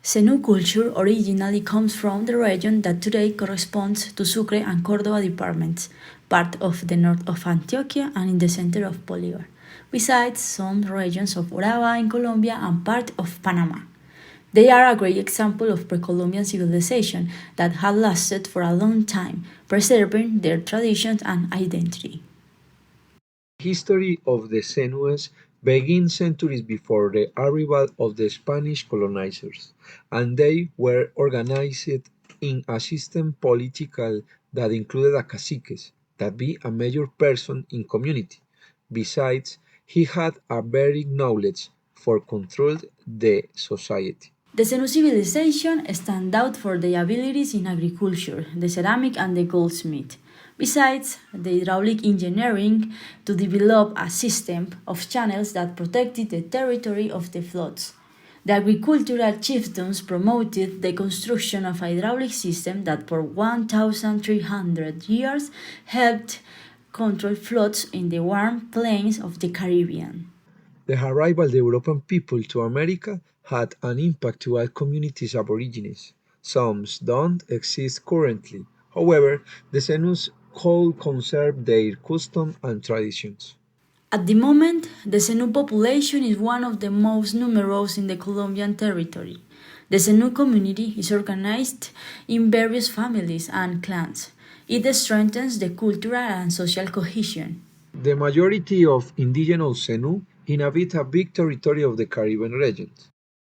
Zenú culture originally comes from the region that today corresponds to Sucre and Córdoba departments, part of the north of Antioquia and in the center of Bolívar, besides some regions of Urabá in Colombia and part of Panama. They are a great example of pre-Columbian civilization that had lasted for a long time, preserving their traditions and identity. The history of the Zenúes begins centuries before the arrival of the Spanish colonizers, and they were organized in a system political that included a caciques, that be a major person in community. Besides, he had a very knowledge for control the society. The Zenú civilization stand out for their abilities in agriculture, the ceramic and the goldsmith. Besides, the hydraulic engineering to develop a system of channels that protected the territory of the floods. The agricultural chieftains promoted the construction of a hydraulic system that for 1,300 years helped control floods in the warm plains of the Caribbean. The arrival of the European people to America had an impact to all communities aborigines. Some don't exist currently. However, the Zenus could conserve their customs and traditions. At the moment, the Zenú population is one of the most numerous in the Colombian territory. The Zenú community is organized in various families and clans. It strengthens the cultural and social cohesion. The majority of indigenous Zenu inhabit a big territory of the Caribbean region,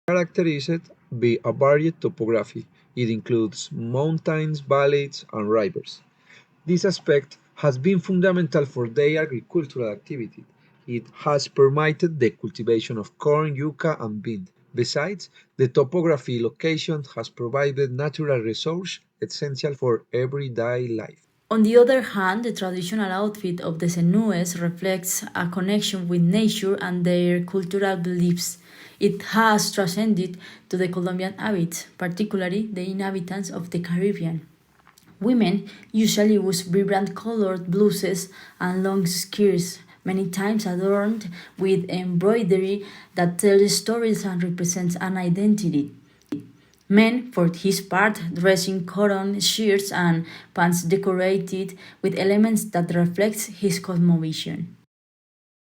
characterized by a varied topography. It includes mountains, valleys, and rivers. This aspect has been fundamental for their agricultural activity. It has permitted the cultivation of corn, yucca, and bean. Besides, the topography location has provided natural resources essential for everyday life. On the other hand, the traditional outfit of the Zenúes reflects a connection with nature and their cultural beliefs. It has transcended to the Colombian habits, particularly the inhabitants of the Caribbean. Women usually use vibrant colored blouses and long skirts, many times adorned with embroidery that tells stories and represents an identity. Men, for his part, dress in cotton shirts and pants decorated with elements that reflect his cosmovision.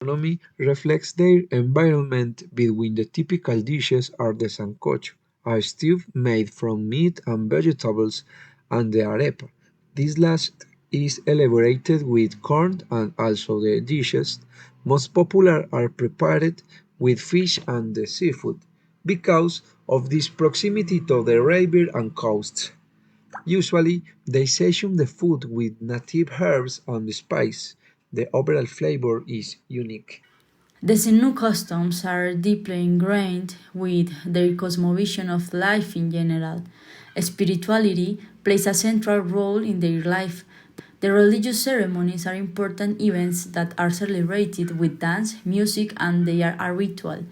Economy reflects their environment. Between the typical dishes are the sancocho, a stew made from meat and vegetables, and the arepa. This last is elaborated with corn, and also the dishes most popular are prepared with fish and the seafood because of this proximity to the river and coasts. Usually, they season the food with native herbs and spice. The overall flavor is unique. The Zenú customs are deeply ingrained with their cosmovision of life in general. Spirituality plays a central role in their life. The religious ceremonies are important events that are celebrated with dance, music, and they are a ritual.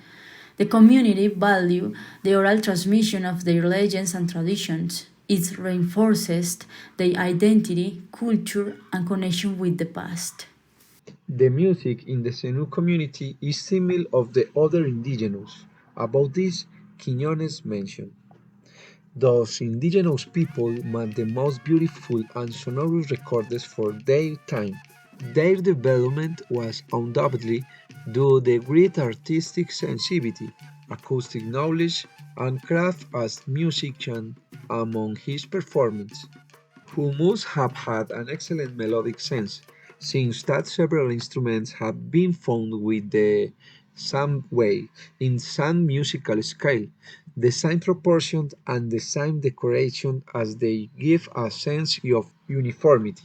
The community value the oral transmission of their legends and traditions. It reinforces their identity, culture, and connection with the past. The music in the Zenú community is similar of the other indigenous. About this, Quiñones mentioned. Those indigenous people made the most beautiful and sonorous records for their time. Their development was undoubtedly due to the great artistic sensitivity, acoustic knowledge, and craft as musician among his performance, who must have had an excellent melodic sense, since that several instruments have been found with the same way, in some musical scale, the same proportions and the same decoration as they give a sense of uniformity.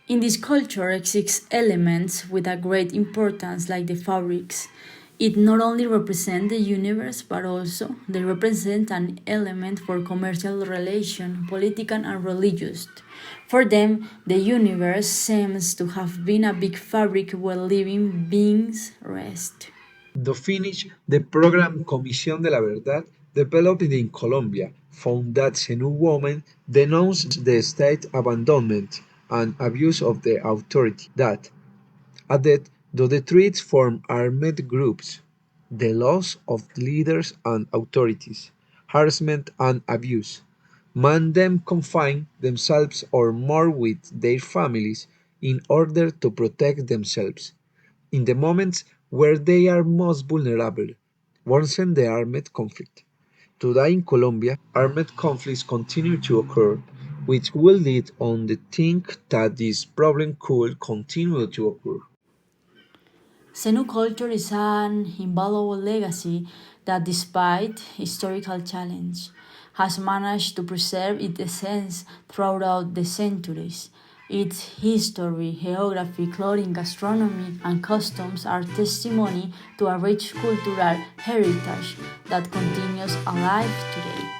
In this culture exist elements with a great importance like the fabrics. It not only represents the universe but also they represent an element for commercial relation, political and religious. For them, the universe seems to have been a big fabric where living beings rest. To finish, the program Comisión de la Verdad, developed in Colombia, found that Zenú women denounced the state abandonment and abuse of the authority, that, added to the threats from armed groups, the loss of leaders and authorities, harassment, and abuse. Man them confine themselves or more with their families in order to protect themselves. In the moments where they are most vulnerable, worsen the armed conflict. Today in Colombia, armed conflicts continue to occur, which will lead on to think that this problem could continue to occur. Senu culture is an invaluable legacy that, despite historical challenge, has managed to preserve its essence throughout the centuries. Its history, geography, clothing, gastronomy, and customs are testimony to a rich cultural heritage that continues alive today.